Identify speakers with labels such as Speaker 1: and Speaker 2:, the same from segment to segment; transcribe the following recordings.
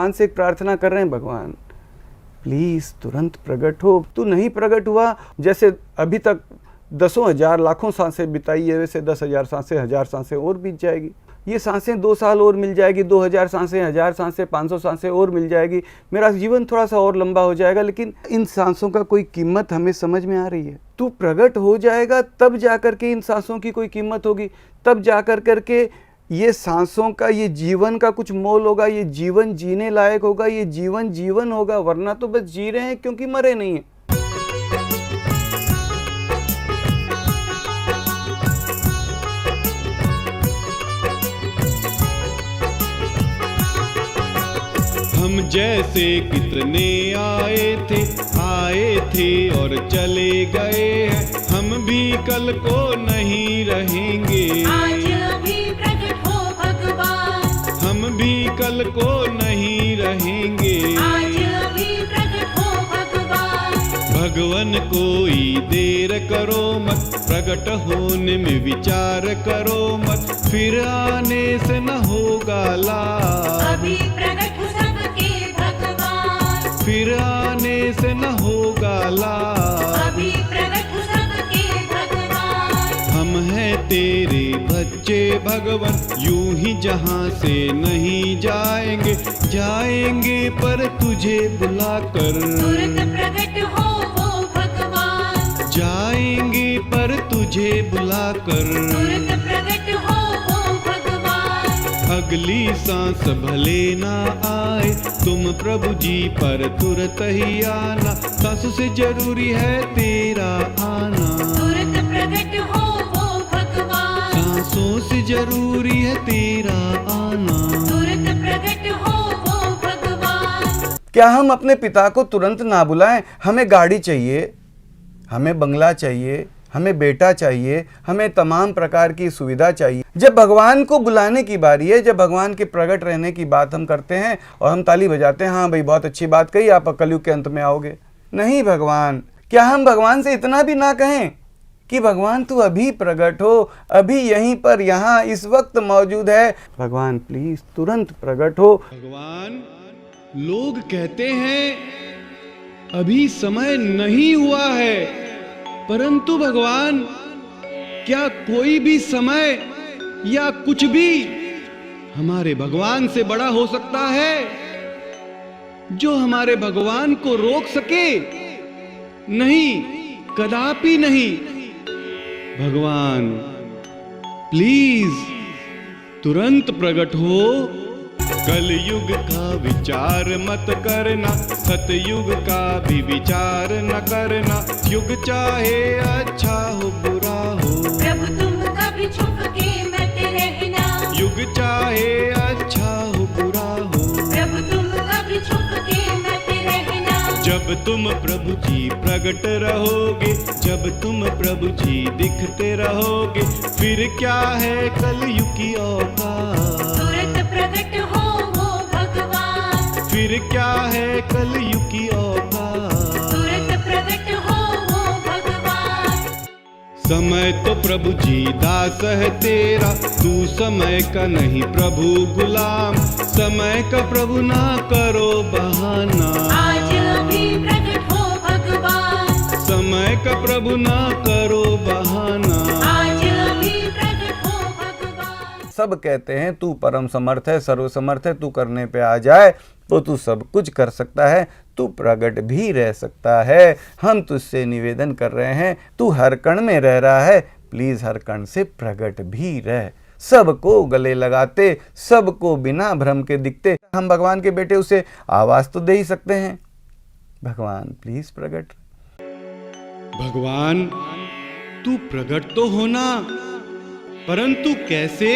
Speaker 1: भगवान से एक प्रार्थना कर रहे हैं, भगवान प्लीज तुरंत प्रकट हो। तू नहीं प्रकट हुआ, जैसे अभी तक दसों हजार लाखों सांसें बिताई है, वैसे 10,000 सांसें, 1000 सांसें और बीत जाएगी। ये सांसें 2 साल और मिल जाएगी, 2000 सांसें, 1000 सांसें, 500 सांसें और मिल जाएगी, मेरा जीवन थोड़ा सा और लंबा हो जाएगा, लेकिन इन सांसों का कोई कीमत हमें समझ में आ रही है। तू प्रकट हो जाएगा तब जाकर के इन सांसों की कोई कीमत होगी, तब जाकर करके ये सांसों का, ये जीवन का कुछ मोल होगा, ये जीवन जीने लायक होगा, ये जीवन जीवन होगा, वरना तो बस जी रहे हैं क्योंकि मरे नहीं है।
Speaker 2: हम जैसे कितने आए थे और चले गए हैं, हम भी कल को नहीं रहेंगे।
Speaker 3: आज अभी प्रकट हो भगवान,
Speaker 2: हम भी कल को नहीं रहेंगे।
Speaker 3: आज अभी प्रकट हो भगवान।
Speaker 2: भगवान कोई देर करो मत, प्रकट होने में विचार करो मत, फिर आने से न होगा लाभ।
Speaker 3: अभी प्रकट हो सबके भगवान,
Speaker 2: फिर आने से न होगा लाभ।
Speaker 3: अभी प्रकट हो सबके भगवान।
Speaker 2: हम हैं तेरे बच्चे भगवान, यूं ही जहां से नहीं जाएंगे, जाएंगे पर तुझे बुलाकर।
Speaker 3: तुरंत प्रकट हो वो भगवान,
Speaker 2: जाएंगे पर तुझे बुलाकर।
Speaker 3: तुरंत प्रकट हो वो भगवान।
Speaker 2: अगली सांस भले ना आए तुम प्रभु जी, पर तुरंत ही आना, सांसों से जरूरी है तेरा आना।
Speaker 3: तुरंत प्रकट हो वो भगवान,
Speaker 2: सांसों से जरूरी है तेरा आना।
Speaker 3: तुरंत प्रकट हो वो भगवान।
Speaker 1: क्या हम अपने पिता को तुरंत ना बुलाएं? हमें गाड़ी चाहिए, हमें बंगला चाहिए, हमें बेटा चाहिए, हमें तमाम प्रकार की सुविधा चाहिए। जब भगवान को बुलाने की बारी है, जब भगवान के प्रकट रहने की बात हम करते हैं और हम ताली बजाते हैं, हाँ भाई बहुत अच्छी बात कही, आप कलयुग के अंत में आओगे। नहीं भगवान, क्या हम भगवान से इतना भी ना कहें कि भगवान तू अभी प्रकट हो, अभी यहीं पर, यहाँ इस वक्त मौजूद है, भगवान प्लीज तुरंत प्रकट हो।
Speaker 2: भगवान, लोग कहते हैं अभी समय नहीं हुआ है, परंतु भगवान क्या कोई भी समय या कुछ भी हमारे भगवान से बड़ा हो सकता है, जो हमारे भगवान को रोक सके? नहीं, कदापि नहीं। भगवान प्लीज तुरंत प्रकट हो। कलयुग का विचार मत करना, सतयुग का भी विचार न करना, युग चाहे अच्छा हो बुरा हो।
Speaker 3: प्रभु तुम कभी छुप के मत रहना,
Speaker 2: युग चाहे अच्छा हो बुरा हो।
Speaker 3: प्रभु तुम कभी छुप के मत रहना।
Speaker 2: जब तुम प्रभु जी प्रकट रहोगे, जब तुम प्रभु जी दिखते रहोगे, फिर क्या है कलयुग की औकात।
Speaker 3: तुरंत प्रकट हो वो भगवान,
Speaker 2: फिर क्या है कलयुग की औकात।
Speaker 3: तुरंत प्रकट हो वो भगवान।
Speaker 2: समय तो प्रभु जी दास है तेरा, तू समय का नहीं प्रभु गुलाम, समय का प्रभु ना करो बहाना।
Speaker 3: आज अभी प्रकट हो भगवान,
Speaker 2: समय का प्रभु ना करो बहाना।
Speaker 3: आज अभी प्रकट हो भगवान।
Speaker 1: सब कहते हैं तू परम समर्थ है, सर्वसमर्थ है, तू करने पे आ जाए तो तू सब कुछ कर सकता है, तू प्रकट भी रह सकता है। हम तुझसे निवेदन कर रहे हैं, तू हर कण में रह रहा है, प्लीज हर कण से प्रकट भी रह। सबको गले लगाते, सबको बिना भ्रम के दिखते, हम भगवान के बेटे उसे आवाज तो दे ही सकते हैं। भगवान प्लीज प्रकट।
Speaker 2: भगवान तू प्रकट तो होना, परंतु कैसे?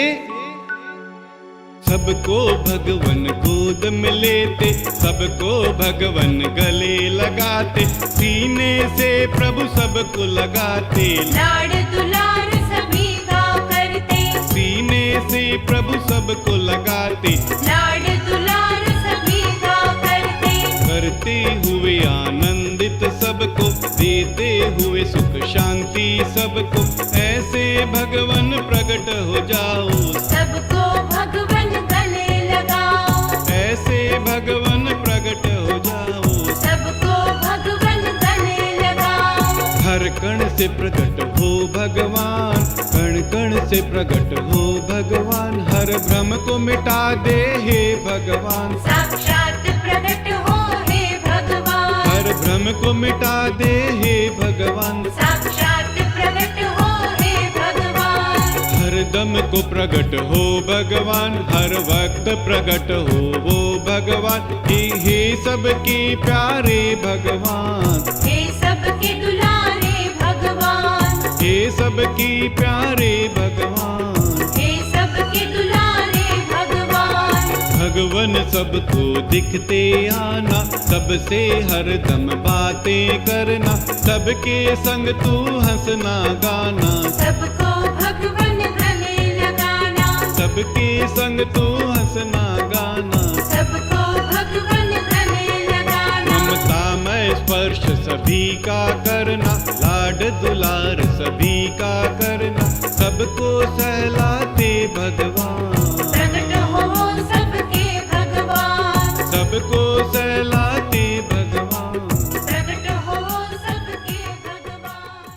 Speaker 2: सबको भगवन गोद में लेते, सबको भगवन गले लगाते, सीने से प्रभु सबको लगाते।
Speaker 3: लाड़ दुलार सभी का करते,
Speaker 2: सीने से प्रभु सबको लगाते,
Speaker 3: लाड़ दुलार सभी का करते।
Speaker 2: करते हुए आनंदित सबको, देते हुए सुख शांति सबको, ऐसे भगवन प्रकट हो जाओ।
Speaker 3: सबको भगवन गले लगाओ,
Speaker 2: ऐसे भगवन प्रकट हो जाओ।
Speaker 3: सबको भगवन गले लगाओ।
Speaker 2: हर कण से प्रकट हो भगवान, कण कण से प्रकट हो भगवान, हर भ्रम को मिटा दे हे भगवान।
Speaker 3: साक्षात प्रकट हो हे भगवान।
Speaker 2: हर भ्रम को मिटा दे हे भगवान।
Speaker 3: साक्षात प्रकट हो हे भगवान।
Speaker 2: हर दम को प्रकट हो भगवान, हर वक्त प्रकट हो वो भगवान। हे सबके प्यारे भगवान,
Speaker 3: हे सबके दुलारे भगवान।
Speaker 2: हे सबके प्यारे भगवान।
Speaker 3: हे सबके दुलारे भगवान।
Speaker 2: भगवन सबको दिखते आना, सबसे हर दम बातें करना, सबके संग तू हंसना गाना।
Speaker 3: सबको भगवन गले लगाना।
Speaker 2: सबके संग तू हंसना गाना।
Speaker 3: सबको भगवन गले लगाना।
Speaker 2: ममता में स्पर्श सभी का करना, लाड दुलार सभी का करना, सबको सहलाते भगवान।
Speaker 3: प्रकट हो सबके भगवान।
Speaker 2: सबको सहलाते भगवान।
Speaker 3: प्रकट हो सबके भगवान।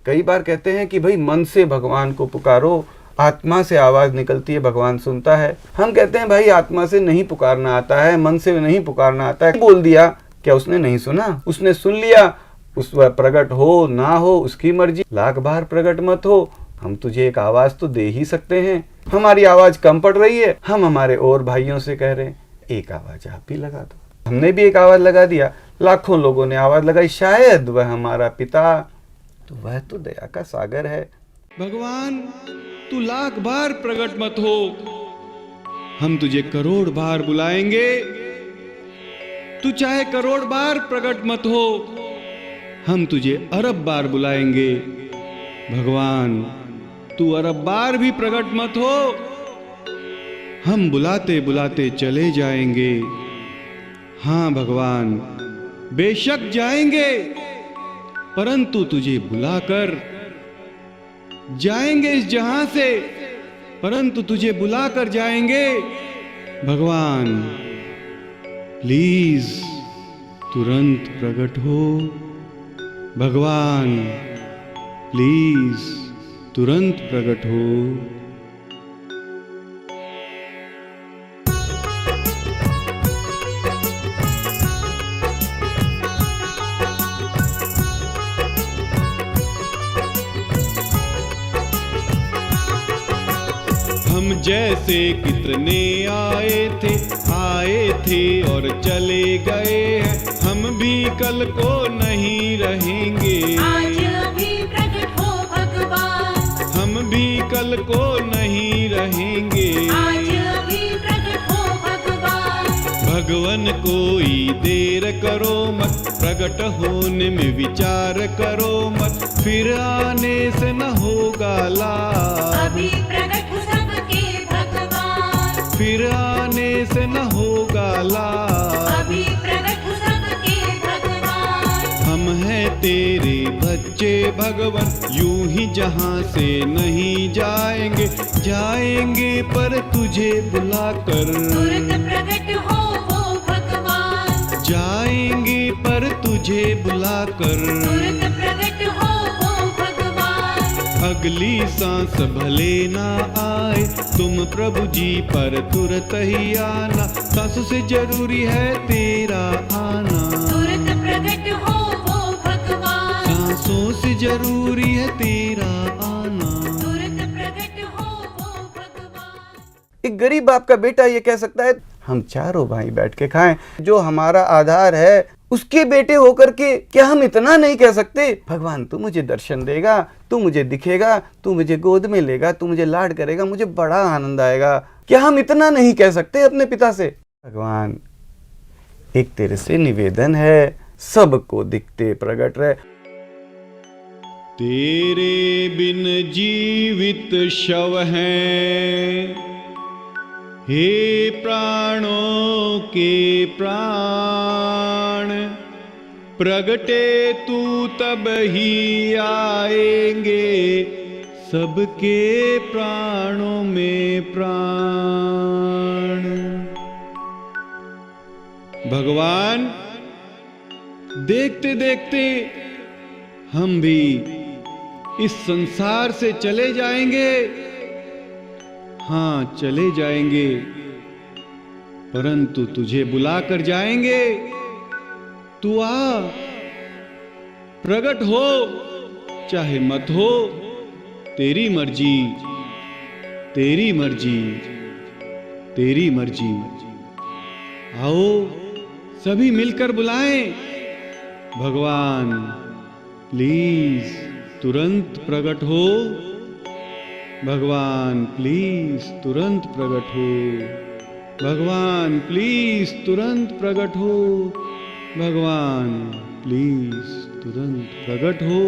Speaker 1: कई बार कहते हैं कि भाई मन से भगवान को पुकारो, आत्मा से आवाज निकलती है, भगवान सुनता है। हम कहते हैं भाई आत्मा से नहीं पुकारना आता है, मन से नहीं पुकारना आता है। बोल दिया, क्या उसने नहीं सुना? उसने सुन लिया। उस वह प्रकट हो ना हो उसकी मर्जी, लाख बार प्रकट मत हो, हम तुझे एक आवाज तो दे ही सकते हैं। हमारी आवाज कम पड़ रही है, हम हमारे और भाइयों से कह रहे हैं एक आवाज आप भी लगा दो। हमने भी एक आवाज लगा दिया, लाखों लोगों ने आवाज लगाई, शायद वह हमारा पिता, तो वह तो दया का सागर है।
Speaker 2: भगवान तू लाख बार प्रकट मत हो, हम तुझे करोड़ बार बुलाएंगे। तू चाहे करोड़ बार प्रकट मत हो, हम तुझे अरब बार बुलाएंगे। भगवान तू अरब बार भी प्रकट मत हो, हम बुलाते बुलाते चले जाएंगे। हाँ भगवान बेशक जाएंगे, परंतु तुझे बुलाकर जाएंगे इस जहां से, परंतु तुझे बुलाकर जाएंगे। भगवान प्लीज तुरंत प्रकट हो। भगवान प्लीज तुरंत प्रकट हो। हम जैसे कितने आए थे और चले गए हैं, हम भी कल को नहीं रहेंगे।
Speaker 3: आज अभी प्रकट हो भगवान।
Speaker 2: हम भी कल को नहीं रहेंगे।
Speaker 3: आज अभी प्रकट हो भगवान।
Speaker 2: भगवन कोई देर करो मत, प्रकट होने में विचार करो मत, फिर आने से न होगा लाभ।
Speaker 3: अभी प्रकट हो सबके भगवान।
Speaker 2: फिर आने से न होगा लाभ।
Speaker 3: अभी प्रकट हो सबके भगवान।
Speaker 2: हम हैं तेरे बच्चे भगवन, यूं ही जहां से नहीं जाएंगे, जाएंगे पर तुझे बुलाकर।
Speaker 3: तुरंत प्रकट हो वो भगवान।
Speaker 2: जाएंगे पर तुझे बुलाकर।
Speaker 3: तुरंत प्रकट हो वो भगवान।
Speaker 2: अगली सांस भले ना आए, तुम प्रभु जी पर तुरंत ही आना, सांसों से जरूरी है तेरा आना।
Speaker 3: तुरंत प्रकट हो वो भगवान।
Speaker 2: सांसों से जरूरी है तेरा आना।
Speaker 3: तुरंत प्रकट हो वो भगवान।
Speaker 1: एक गरीब बाप का बेटा ये कह सकता है हम चारों भाई बैठ के खाएं, जो हमारा आधार है उसके बेटे होकर के क्या हम इतना नहीं कह सकते? भगवान तू मुझे दर्शन देगा, तू मुझे दिखेगा, तू मुझे गोद में लेगा, तू मुझे लाड करेगा, मुझे बड़ा आनंद आएगा। क्या हम इतना नहीं कह सकते अपने पिता से? भगवान एक तेरे से निवेदन है, सबको दिखते प्रकट रहे।
Speaker 2: तेरे बिन जीवित शव हैं, हे प्राणों के प्राण, प्रगटे तू तब ही आएंगे, सबके प्राणों में प्राण। भगवान, देखते देखते हम भी इस संसार से चले जाएंगे। हाँ, चले जाएंगे, परंतु तुझे बुला कर जाएंगे। तू आ, प्रकट हो चाहे मत हो, तेरी मर्जी, तेरी मर्जी, तेरी मर्जी। आओ सभी मिलकर बुलाएं, भगवान प्लीज तुरंत प्रकट हो। भगवान प्लीज तुरंत प्रकट हो। भगवान प्लीज तुरंत प्रकट हो। भगवान प्लीज तुरंत प्रकट हो।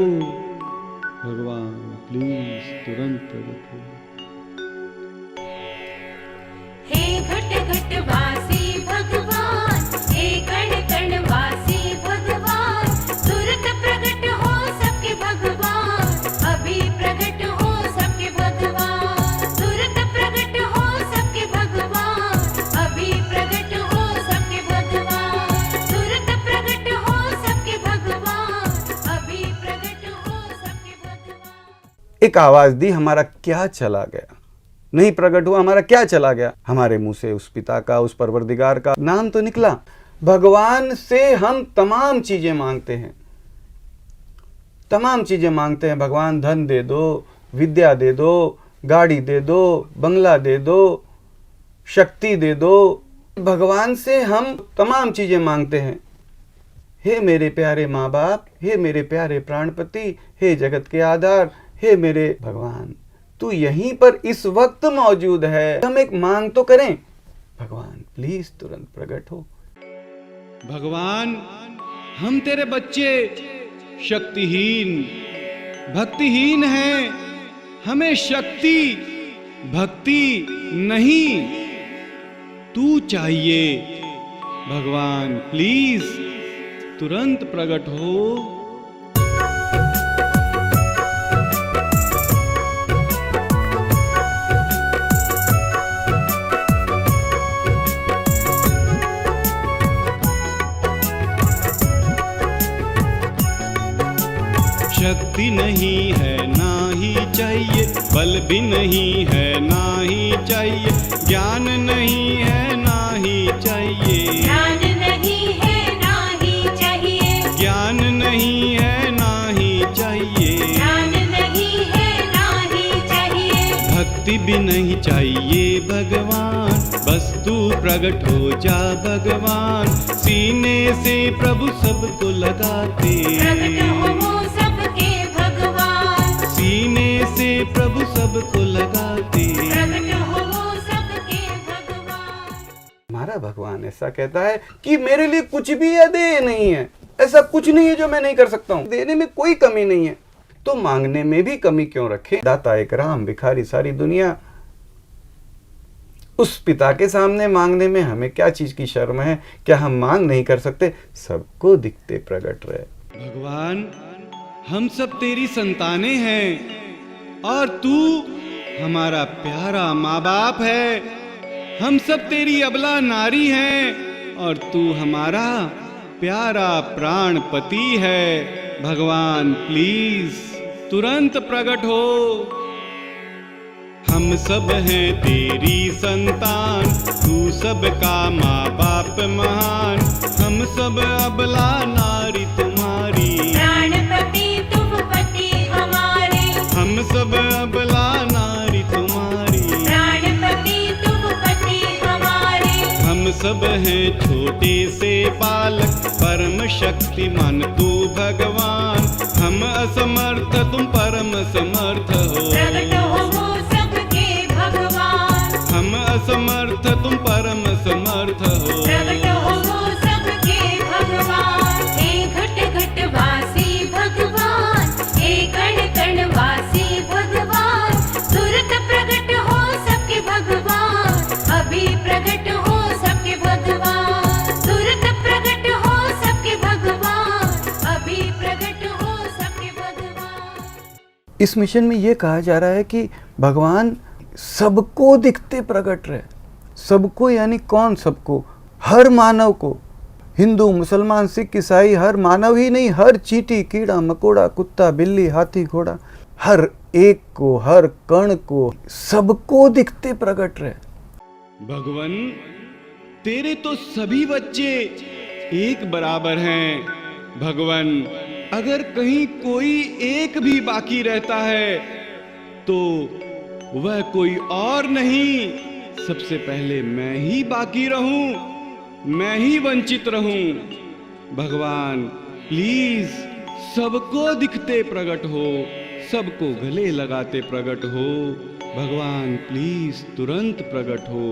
Speaker 2: भगवान प्लीज तुरंत प्रकट हो।
Speaker 3: हे घट घट वासी भगवान, हे कण कण वासी भगवान, तुरंत प्रकट हो सबके भगवान, अभी प्रकट हो सबके भगवान, तुरंत प्रकट हो सबके भगवान, अभी प्रकट हो सबके भगवान, तुरंत प्रकट हो सबके भगवान, अभी प्रकट हो सबके भगवान।
Speaker 1: एक आवाज दी, हमारा क्या चला गया? नहीं प्रकट हुआ, हमारा क्या चला गया? हमारे मुंह से उस पिता का, उस परवरदिगार का नाम तो निकला। भगवान से हम तमाम चीजें मांगते हैं, तमाम चीजें मांगते हैं। भगवान धन दे दो, विद्या दे दो, गाड़ी दे दो, बंगला दे दो, शक्ति दे दो। भगवान से हम तमाम चीजें मांगते हैं। हे मेरे प्यारे माँ बाप, हे मेरे प्यारे प्राणपति, हे जगत के आधार, हे मेरे भगवान, तू यहीं पर इस वक्त मौजूद है। हम एक मांग तो करें, भगवान प्लीज तुरंत प्रकट हो।
Speaker 2: भगवान, हम तेरे बच्चे शक्तिहीन, भक्तिहीन हैं। हमें शक्ति, भक्ति नहीं, तू चाहिए। भगवान प्लीज तुरंत प्रकट हो। शक्ति नहीं है ना ही चाहिए, बल भी नहीं है ना ही चाहिए, ज्ञान नहीं है ना ही चाहिए,
Speaker 3: ज्ञान नहीं है ना ही चाहिए,
Speaker 2: ज्ञान नहीं है ना ही चाहिए,
Speaker 3: ज्ञान नहीं है ना ही चाहिए,
Speaker 2: भक्ति भी नहीं चाहिए। भगवान बस तू प्रकट हो जा। भगवान सीने से प्रभु सबको लगाते,
Speaker 3: प्रकट हो वो सबके भगवान,
Speaker 2: सीने से प्रभु सबको लगाते।
Speaker 3: प्रकट हो वो सबके भगवान।
Speaker 1: हमारा भगवान ऐसा कहता है कि मेरे लिए कुछ भी अदेय नहीं है, ऐसा कुछ नहीं है जो मैं नहीं कर सकता हूँ, देने में कोई कमी नहीं है, तो मांगने में भी कमी क्यों रखे? दाता एक राम, भिखारी सारी दुनिया। उस पिता के सामने मांगने में हमें क्या चीज की शर्म है? क्या हम मांग नहीं कर सकते? सबको दिखते प्रकट रहे।
Speaker 2: भगवान, हम सब तेरी संतानें हैं और तू हमारा प्यारा माँ बाप है। हम सब तेरी अबला नारी हैं और तू हमारा प्यारा प्राणपति है। भगवान प्लीज तुरंत प्रकट हो। हम सब हैं तेरी संतान, तू सबका माँ बाप महान। हम सब अबला नारी तुम्हारी,
Speaker 3: प्राणपति तुम पति हमारे,
Speaker 2: हम सब अबला नारी तुम्हारी।
Speaker 3: प्राणपति तुम पति हमारे,
Speaker 2: हम सब हैं छोटे से बालक, परम शक्तिमान तू भगवान। हम असमर्थ तुम परम समर्थ हो,
Speaker 3: प्रकट हो वो सबके भगवान,
Speaker 2: हम असमर्थ तुम परम समर्थ हो।
Speaker 3: प्रकट हो वो सबके भगवान। हे घट घट वासी भगवान, हे कण कण वासी भगवान, तुरंत प्रकट हो सबके भगवान, अभी प्रकट हो सबके भगवान, तुरंत प्रकट हो सबके भगवान, अभी प्रकट हो सबके भगवान।
Speaker 1: इस मिशन में यह कहा जा रहा है कि भगवान सबको दिखते प्रकट रहे। सबको यानी कौन सबको? हर मानव को, हिंदू, मुसलमान, सिख, ईसाई, हर मानव ही नहीं, हर चींटी, कीड़ा, मकोड़ा, कुत्ता, बिल्ली, हाथी, घोड़ा, हर एक को, हर कण को, सबको दिखते प्रकट रहे।
Speaker 2: भगवान, तेरे तो सभी बच्चे एक बराबर हैं। भगवान, अगर कहीं कोई एक भी बाकी रहता है तो वह कोई और नहीं, सबसे पहले मैं ही बाकी रहूं, मैं ही वंचित रहूं। भगवान प्लीज सबको दिखते प्रकट हो, सबको गले लगाते प्रकट हो। भगवान प्लीज तुरंत प्रकट हो।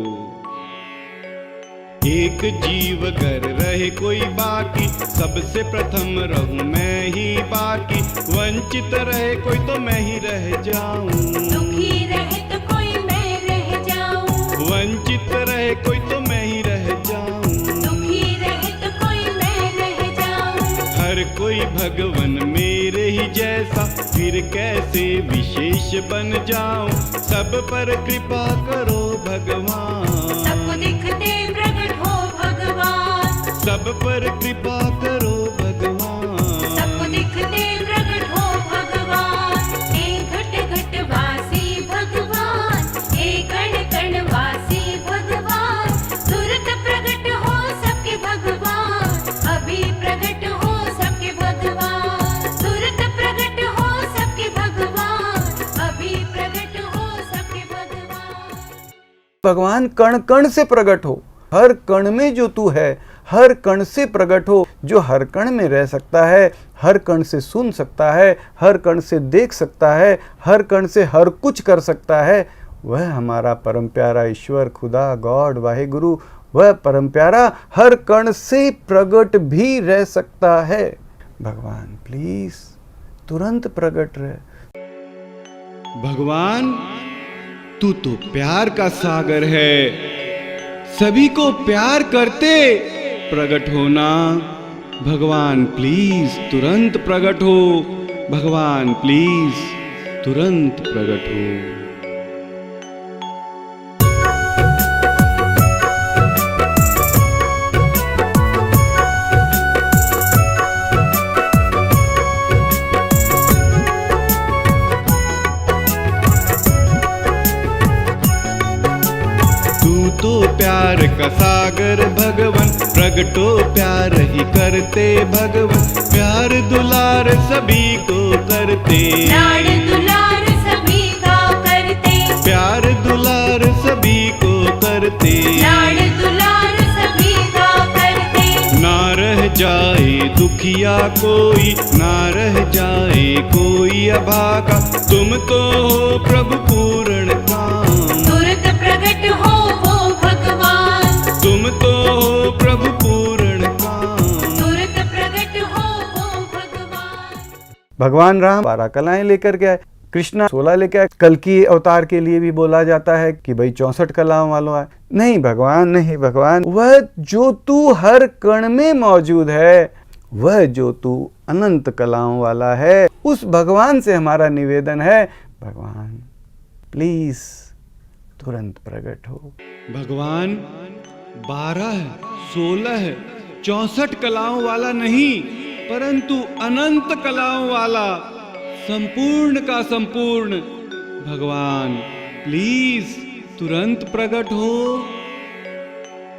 Speaker 2: एक जीव घर रहे कोई बाकी, सबसे प्रथम रहूं मैं ही बाकी। वंचित रहे कोई तो मैं ही रह जाऊं,
Speaker 3: दुखी रहे तो कोई मैं रह जाऊं,
Speaker 2: वंचित रहे कोई तो मैं ही रह जाऊं,
Speaker 3: दुखी रहे तो कोई मैं रह जाऊं।
Speaker 2: हर कोई भगवन मेरे ही जैसा, फिर कैसे विशेष बन जाऊं। सब पर कृपा करो भगवान,
Speaker 3: सबको दिखते प्रकट हो भगवान,
Speaker 2: सब पर कृपा करो भगवान।
Speaker 3: सबको दिखते प्रकट हो भगवान। एक घट घट वासी भगवान, एक कण कण वासी भगवान। तुरंत प्रकट हो सबके भगवान, अभी प्रकट हो सबके भगवान। तुरंत प्रकट हो सबके भगवान, अभी प्रकट हो सबके भगवान।
Speaker 1: भगवान कण कण से प्रकट हो, हर कण में जो तू है, हर कण से प्रकट हो। जो हर कण में रह सकता है, हर कण से सुन सकता है, हर कण से देख सकता है, हर कण से हर कुछ कर सकता है, वह हमारा परम प्यारा ईश्वर, खुदा, गॉड, वाहेगुरु, वह परम प्यारा हर कण से प्रकट भी रह सकता है। भगवान प्लीज तुरंत प्रकट रहे।
Speaker 2: भगवान, तू तो प्यार का सागर है, सभी को प्यार करते प्रकट होना। भगवान प्लीज तुरंत प्रकट हो, भगवान प्लीज तुरंत प्रकट हो। तो प्यार का सागर भगवन, प्रगटो प्यार ही करते भगवन। प्यार दुलार सभी को करते,
Speaker 3: लाड़ दुलार सभी का करते,
Speaker 2: प्यार दुलार सभी को करते।
Speaker 3: लाड़ दुलार सभी का करते।
Speaker 2: ना रह जाए दुखिया कोई, ना रह जाए कोई अभागा। तुम तो हो प्रभु पूर्ण काम,
Speaker 3: तुरंत प्रकट हो वो भगवान,
Speaker 2: तुम तो हो प्रभु पूर्ण काम।
Speaker 3: तुरंत प्रकट हो वो भगवान।
Speaker 1: भगवान राम 12 कलाएं लेकर के आए, कृष्णा 16 लेकर आए। कल्कि अवतार के लिए भी बोला जाता है कि भाई 64 कलाओं वालों आए। नहीं भगवान, नहीं भगवान, वह जो तू हर कण में मौजूद है, वह जो तू अनंत कलाओं वाला है, उस भगवान से हमारा निवेदन है, भगवान प्लीज तुरंत प्रकट हो।
Speaker 2: भगवान 12, 16, 64 कलाओं वाला नहीं, परंतु अनंत कलाओं वाला, संपूर्ण का संपूर्ण। भगवान प्लीज तुरंत प्रकट हो।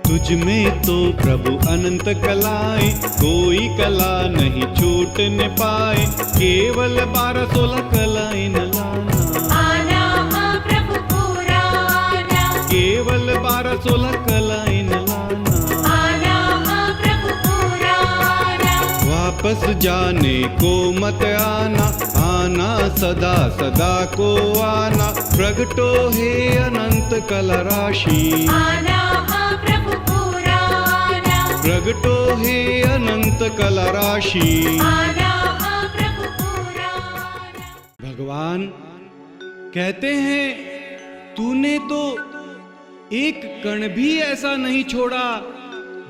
Speaker 2: तुझ में तो प्रभु अनंत कलाएं, कोई कला नहीं छूटने पाए। केवल 12-16 कलाएं न लाना,
Speaker 3: आना हाँ प्रभु पूरा आना,
Speaker 2: केवल 12-16 कलाएं न लाना।
Speaker 3: आना हाँ प्रभु पूरा आना,
Speaker 2: वापस जाने को मत आना, आना सदा सदा को आना। प्रगटो हे अनंत कला राशि,
Speaker 3: आना हाँ प्रभु पूरा आना,
Speaker 2: प्रगटो हे अनंत कला राशि।
Speaker 3: आना हाँ प्रभु पूरा आना।
Speaker 2: भगवान कहते हैं, तूने तो एक कण भी ऐसा नहीं छोड़ा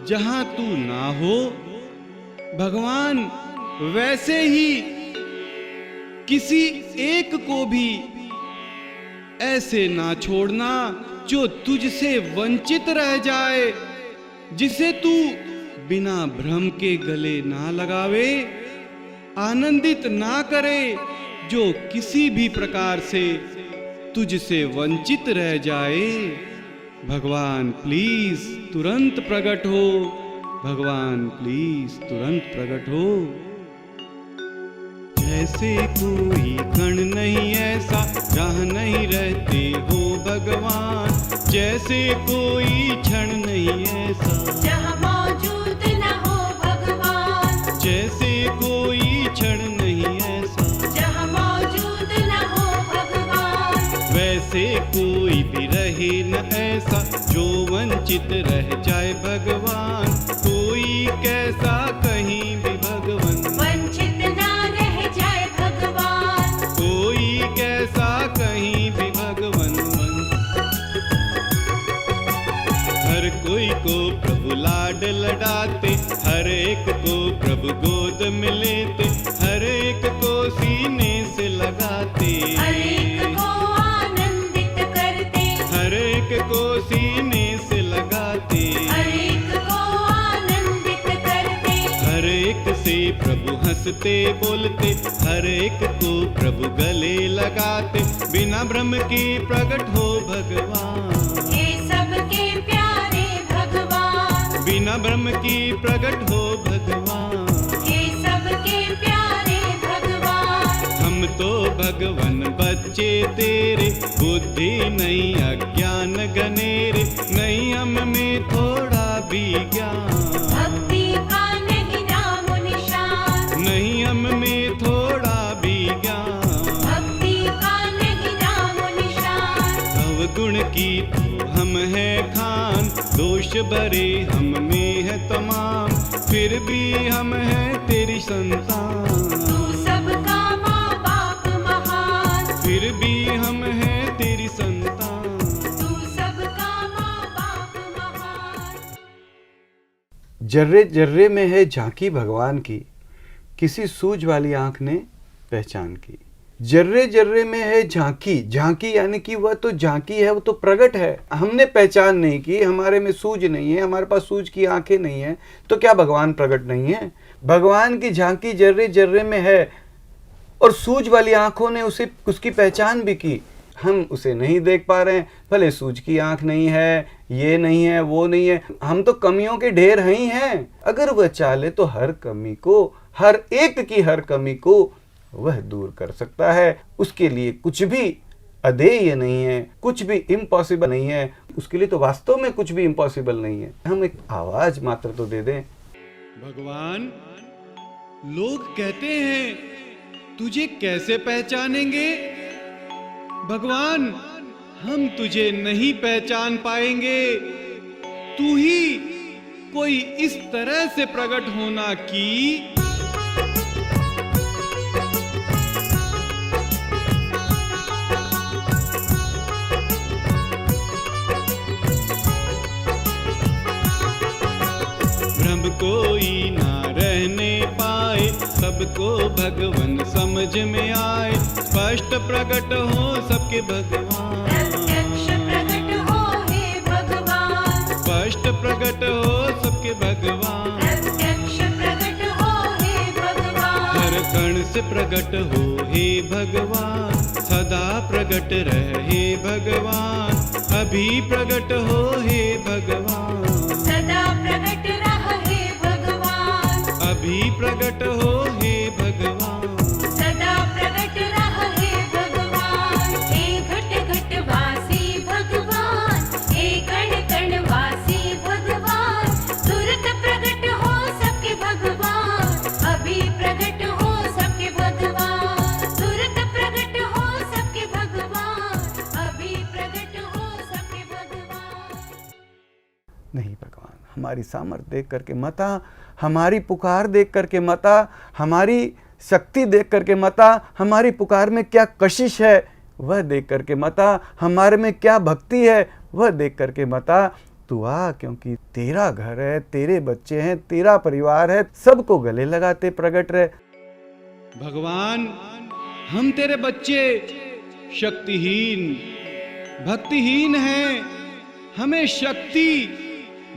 Speaker 2: जहां तू ना हो। भगवान वैसे ही किसी एक को भी ऐसे ना छोड़ना जो तुझसे वंचित रह जाए, जिसे तू बिना भ्रम के गले ना लगावे, आनंदित ना करे जो किसी भी प्रकार से तुझसे वंचित रह जाए। भगवान प्लीज तुरंत प्रकट हो, भगवान प्लीज तुरंत प्रकट हो। जैसे कोई कण नहीं ऐसा जहाँ नहीं रहते हो भगवान, जैसे कोई क्षण नहीं ऐसा
Speaker 3: जहाँ मौजूद न हो भगवान,
Speaker 2: जैसे कोई क्षण नहीं ऐसा
Speaker 3: जहाँ मौजूद न हो भगवान,
Speaker 2: वैसे कोई भी रहे न ऐसा जो वंचित रह जाए भगवान। कोई कैसा कहीं भी भगवान
Speaker 3: वंचित ना रह जाए भगवान,
Speaker 2: कोई कैसा कहीं भी भगवान। हर कोई को प्रभु लाड लडाते, हर एक को प्रभु गोद में लेते, हर एक को सीने से लगाते,
Speaker 3: हर एक को आनंदित करते,
Speaker 2: हर एक को सीने से लगाते,
Speaker 3: हर एक को आनंदित करते,
Speaker 2: हर एक से प्रभु हंसते बोलते, हर एक को प्रभु गले लगाते। बिना भ्रम के प्रकट हो भगवान,
Speaker 3: हे सबके प्यारे भगवान,
Speaker 2: बिना भ्रम की प्रकट हो भगवान।
Speaker 3: हे सबके प्यारे भगवान,
Speaker 2: हम तो भगवान बच्चे तेरे, बुद्धि नहीं अज्ञान घनेरे, नहीं हम में थोड़ा भी ज्ञान,
Speaker 3: भक्ति का नहीं नाम निशान,
Speaker 2: नहीं हम में थोड़ा भी ज्ञान।
Speaker 3: भक्ति का नहीं नाम निशान,
Speaker 2: अवगुण की तो हम है खान, दोष भरे हम में है तमाम, फिर भी हम है तेरी संतान,
Speaker 3: तू सबका माँ बाप महान,
Speaker 2: फिर भी हम है तेरी संतान।
Speaker 3: तू सबका माँ बाप महान।
Speaker 1: जर्रे जर्रे में है झांकी भगवान की, किसी सूझ वाली आंख ने पहचान की। जर्रे जर्रे में है झांकी, झांकी यानी कि वह तो झांकी है, वो तो प्रगट है। हमने पहचान नहीं की, हमारे में सूझ नहीं है, हमारे पास सूझ की आंखें नहीं है, तो क्या भगवान प्रकट नहीं है? भगवान की झांकी जर्रे जर्रे में है और सूझ वाली आंखों ने उसे उसकी पहचान भी की। हम उसे नहीं देख पा रहे हैं, भले सूझ की आंख नहीं है, ये नहीं है, वो नहीं है, हम तो कमियों के ढेर ही हैं। अगर वह चाहे तो हर कमी को, हर एक की हर कमी को वह दूर कर सकता है। उसके लिए कुछ भी अधेय नहीं है, कुछ भी इम्पॉसिबल नहीं है, उसके लिए तो वास्तव में कुछ भी इम्पॉसिबल नहीं है। हम एक आवाज मात्र तो दे दें।
Speaker 2: भगवान, लोग कहते हैं तुझे कैसे पहचानेंगे? भगवान, हम तुझे नहीं पहचान पाएंगे। तू ही कोई इस तरह से प्रकट होना कि भ्रम कोई ना रहने पाए, सबको भगवान समझ में आए। स्पष्ट प्रकट हो सबके भगवान,
Speaker 3: प्रत्यक्ष प्रकट हो हे भगवान,
Speaker 2: स्पष्ट प्रकट हो सबके भगवान।
Speaker 3: प्रत्यक्ष प्रकट हो हे भगवान,
Speaker 2: हर कण से प्रकट हो हे भगवान, सदा प्रकट रहे भगवान। अभी प्रकट हो हे भगवान,
Speaker 3: सदा प्रकट रहे भगवान,
Speaker 2: अभी प्रकट हो हे भगवान।
Speaker 3: सदा प्रकट रहे भगवान। हे घट घट वासी भगवान, हे कण कण वासी भगवान, तुरंत प्रकट हो सबके भगवान, अभी प्रकट हो सबके भगवान, तुरंत प्रकट हो सबके भगवान, अभी प्रकट हो सबके भगवान।
Speaker 1: नहीं भगवान, हमारी सामर्थ्य देख करके मता, हमारी पुकार देख करके मता, हमारी शक्ति देख करके मता, हमारी पुकार में क्या कशिश है वह देख करके मता, हमारे में क्या भक्ति है वह देख करके मता। तू आ, क्योंकि तेरा घर है, तेरे बच्चे हैं, तेरा परिवार है, सबको गले लगाते प्रकट रहे।
Speaker 2: भगवान, हम तेरे बच्चे शक्तिहीन भक्तिहीन हैं, हमें शक्ति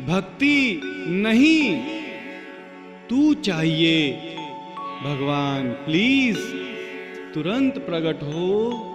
Speaker 2: भक्ति नहीं तू चाहिए। भगवान प्लीज तुरंत प्रकट हो।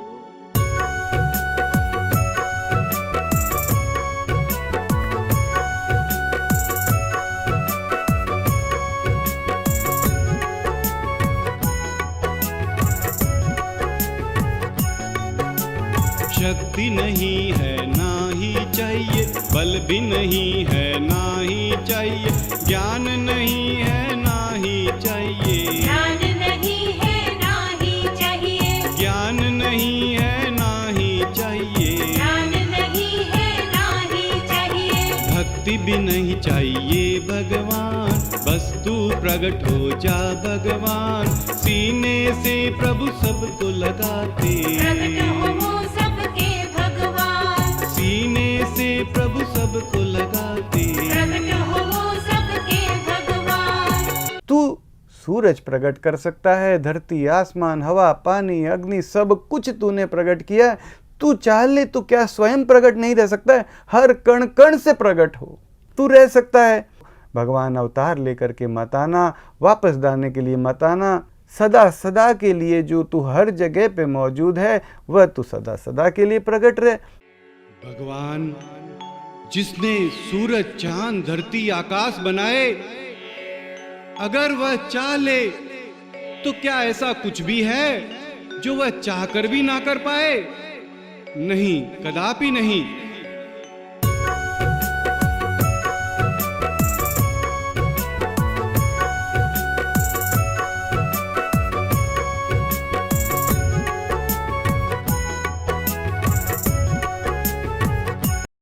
Speaker 2: शक्ति नहीं है ना ही चाहिए, बल भी नहीं है ना ही चाहिए, ज्ञान नहीं है ना ही चाहिए,
Speaker 3: ज्ञान नहीं है ना ही चाहिए,
Speaker 2: ज्ञान नहीं है ना ही चाहिए,
Speaker 3: ज्ञान नहीं है ना ही चाहिए,
Speaker 2: भक्ति भी नहीं चाहिए भगवान, बस तू प्रकट हो जा भगवान। सीने से प्रभु सबको लगाते,
Speaker 3: प्रकट हो वो सबके भगवान,
Speaker 2: सीने से प्रभु सबको लगाते।
Speaker 3: प्रकट हो वो सबके भगवान।
Speaker 1: तू सूरज प्रकट कर सकता है, धरती, आसमान, हवा, पानी, अग्नि सब कुछ तूने प्रकट किया है। तू चाह ले तो क्या स्वयं प्रकट नहीं रह सकता है? हर कण कण से प्रकट हो तू रह सकता है। भगवान अवतार लेकर के मत आना, वापस जाने के लिए मत आना। सदा सदा के लिए जो तू हर जगह पे मौजूद है वह तू सदा सदा के लिए प्रकट रहे।
Speaker 2: भगवान जिसने सूरज, चांद, धरती, आकाश बनाए, अगर वह चाह ले तो क्या ऐसा कुछ भी है जो वह चाहकर भी ना कर पाए? नहीं, कदापि नहीं।